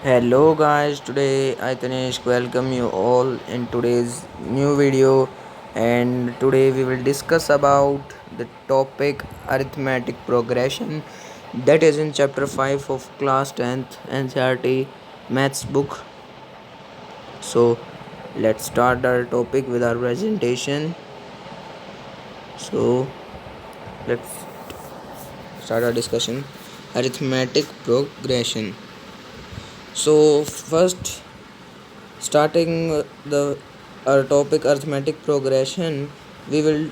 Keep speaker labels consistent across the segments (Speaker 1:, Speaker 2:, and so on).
Speaker 1: Hello guys, today I Tanesh welcome you all in today's new video, and today we will discuss about the topic arithmetic progression, that is in chapter 5 of class 10th NCERT maths book. So let's start our topic with our presentation. So let's start our discussion. Arithmetic progression. So first, starting the our topic arithmetic progression, we will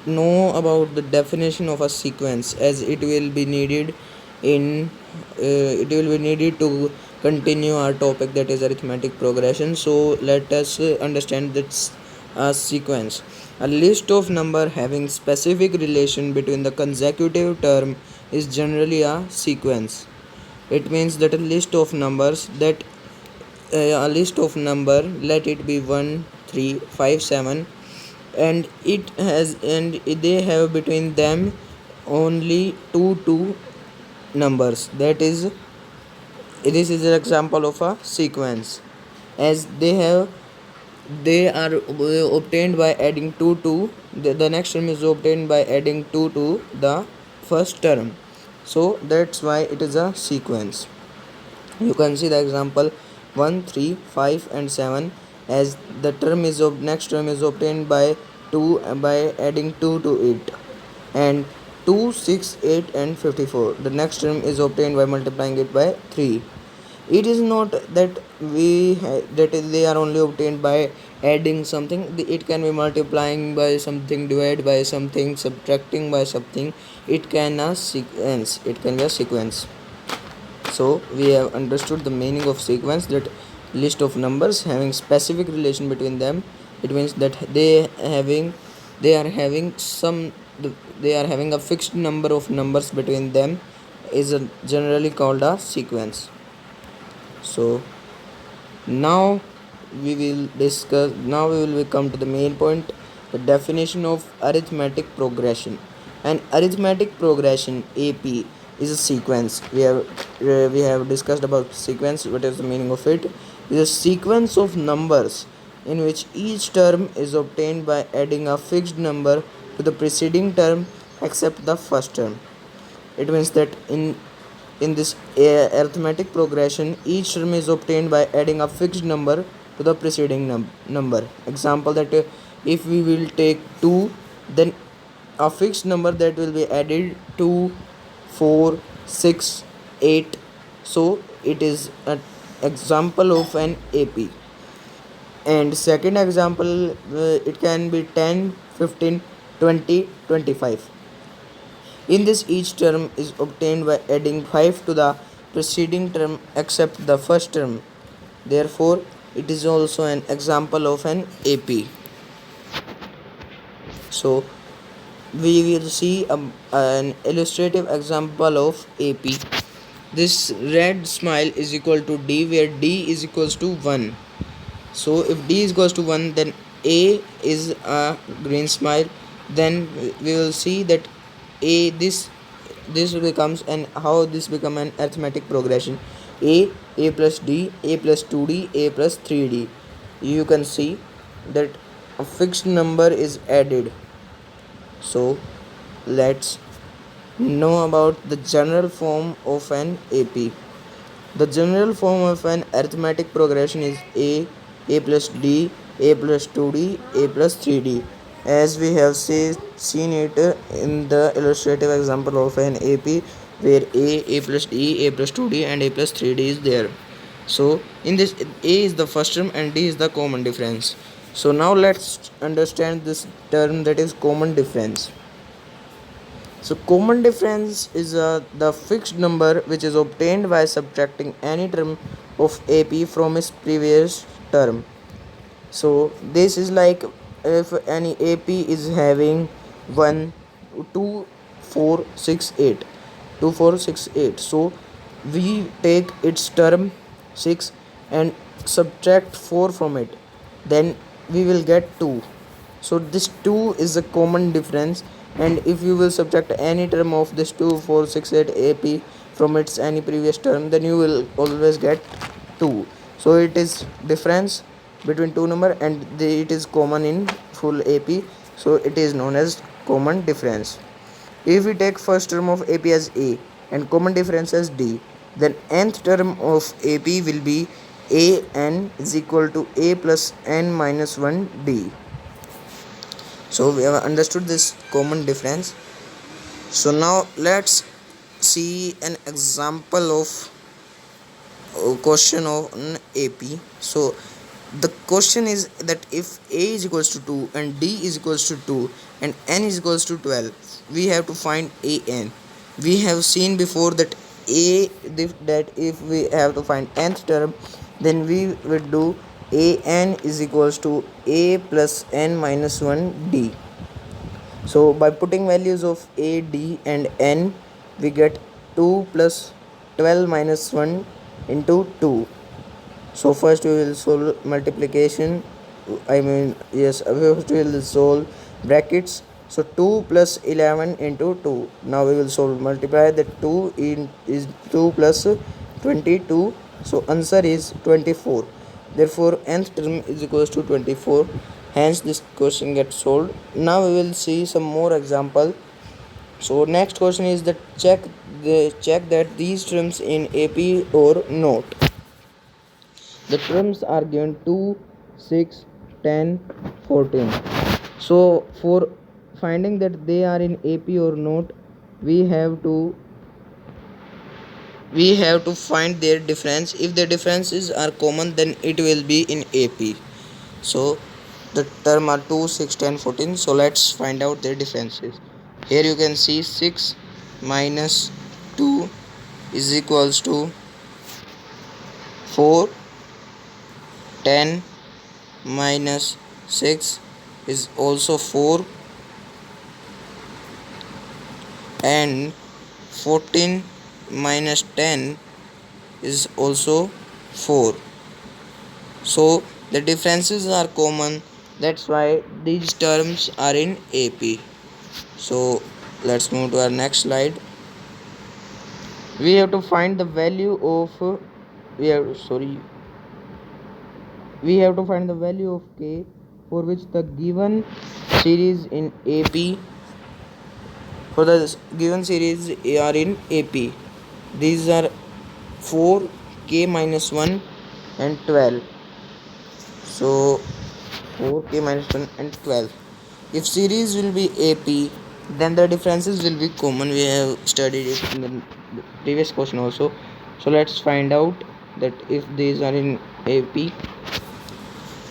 Speaker 1: know about the definition of a sequence, as it will be needed in it will be needed to continue our topic, that is arithmetic progression. So let us understand this sequence. A list of number having specific relation between the consecutive term is generally a sequence. It means that a list of number, let it be 1 3 5 7, and they have between them only two numbers. That is, this is an example of a sequence, as they are obtained by adding 2 to the next term is obtained by adding 2 to the first term. So that's why it is a sequence. You can see the example 1 3 5 and 7, as the next term is obtained by 2 by adding 2 to it, and 2 6 8 and 54, the next term is obtained by multiplying it by 3. It is not that that they are only obtained by adding something. It can be multiplying by something, divided by something, subtracting by something. It can be a sequence. So we have understood the meaning of sequence, that list of numbers having specific relation between them. It means that they are having some they are having a fixed number of numbers between them, is generally called a sequence. So now we will come to the main point, the definition of arithmetic progression. An arithmetic progression, AP, is a sequence. We have discussed about sequence. What is the meaning of it? It is a sequence of numbers in which each term is obtained by adding a fixed number to the preceding term except the first term. It means that in this arithmetic progression, each term is obtained by adding a fixed number to the preceding number. Example, that if we will take 2, then a fixed number that will be added 2 4 6 8. So it is an example of an AP. And second example, it can be 10 15 20 25. In this, each term is obtained by adding 5 to the preceding term except the first term. Therefore, it is also an example of an AP. So, we will see an illustrative example of AP. This red smile is equal to D, where D is equals to 1. So, if D is equals to 1, then A is a green smile. Then we will see that A this becomes, and how this become an arithmetic progression. A plus D, A plus 2D, A plus 3D. You can see that a fixed number is added. So let's know about the general form of an AP. The general form of an arithmetic progression is A plus D, A plus 2D, A plus 3D, as we have seen it in the illustrative example of an AP, where A plus D, A plus 2D and A plus 3D is there. So in this, A is the first term and D is the common difference. So now let's understand this term, that is common difference. So common difference is the fixed number which is obtained by subtracting any term of AP from its previous term. So this is like if any AP is having 1 2 4 6 8 2 4 6 8. So we take its term 6 and subtract 4 from it, then we will get 2. So this 2 is a common difference, and if you will subtract any term of this 2 4 6 8 AP from its any previous term, then you will always get 2. So it is difference between two number, and it is common in full AP, so it is known as common difference. If we take first term of AP as A and common difference as D, then nth term of AP will be AN is equal to A plus N minus 1 D. So we have understood this common difference. So now let's see an example of question of an AP. So the question is that if A is equals to 2 and D is equals to 2 and N is equals to 12, we have to find AN. We have seen before that that if we have to find nth term, then we will do AN is equals to A plus N minus 1 D. So by putting values of A, D and N, we get 2 plus 12 minus 1 into 2. So first we will solve multiplication, first we will solve brackets. So 2 plus 11 into 2. Now we will solve multiply that 2 is 2 plus 22. So answer is 24. Therefore nth term is equals to 24. Hence this question gets solved. Now we will see some more example. So next question is that check that these terms in AP or not. The terms are given 2, 6, 10, 14. So for finding that they are in AP or not, we have to find their difference. If the differences are common, then it will be in AP. So the term are 2, 6, 10, 14. So let's find out their differences. Here you can see 6 minus 2 is equals to 4. 10 minus 6 is also 4, and 14 minus 10 is also 4. So the differences are common, that's why these terms are in AP. So let's move to our next slide. We have to find the value of we have to find the value of K for which the given series in AP are in AP. These are 4, K minus 1 and 12. So 4, K minus 1 and 12. If series will be AP, then the differences will be common. We have studied it in the previous question also. So let's find out that if these are in AP.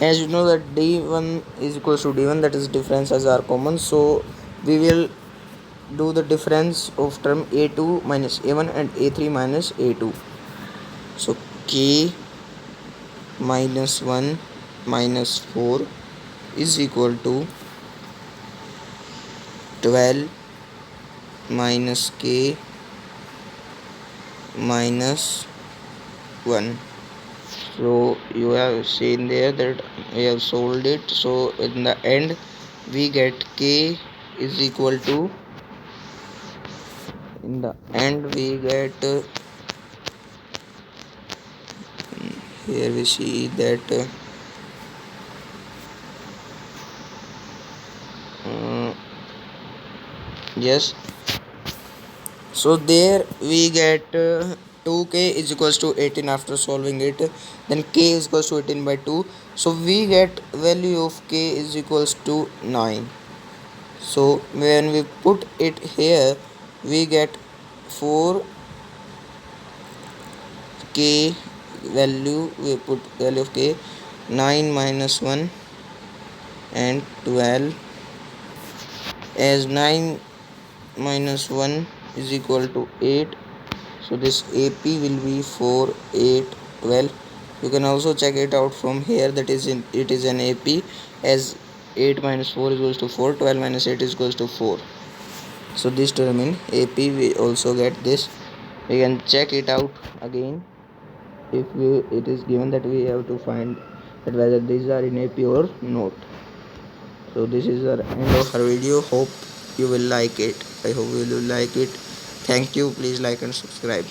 Speaker 1: As you know that D1 is equals to D1, that is differences are common. So we will do the difference of term A2 minus A1 and A3 minus A2. So K minus 1 minus 4 is equal to 12 minus K minus 1. So you have seen there that we have solved it. So in the end we get K is equal to, in the end we get here we see that yes, so there we get 2K is equals to 18 after solving it. Then K is equals to 18 by 2. So we get value of K is equals to 9. So when we put it here, we get 4K value. We put value of K 9 minus 1 and 12, as 9 minus 1 is equal to 8. So this AP will be 4, 8, 12. You can also check it out from here, that is it is an AP, as 8 minus 4 is equals to 4, 12 minus 8 is equals to 4. So this term in AP we also get this. We can check it out again. If it is given that we have to find that whether these are in AP or not. So this is the end of our video. Hope you will like it. I hope you will like it. Thank you. Please like and subscribe.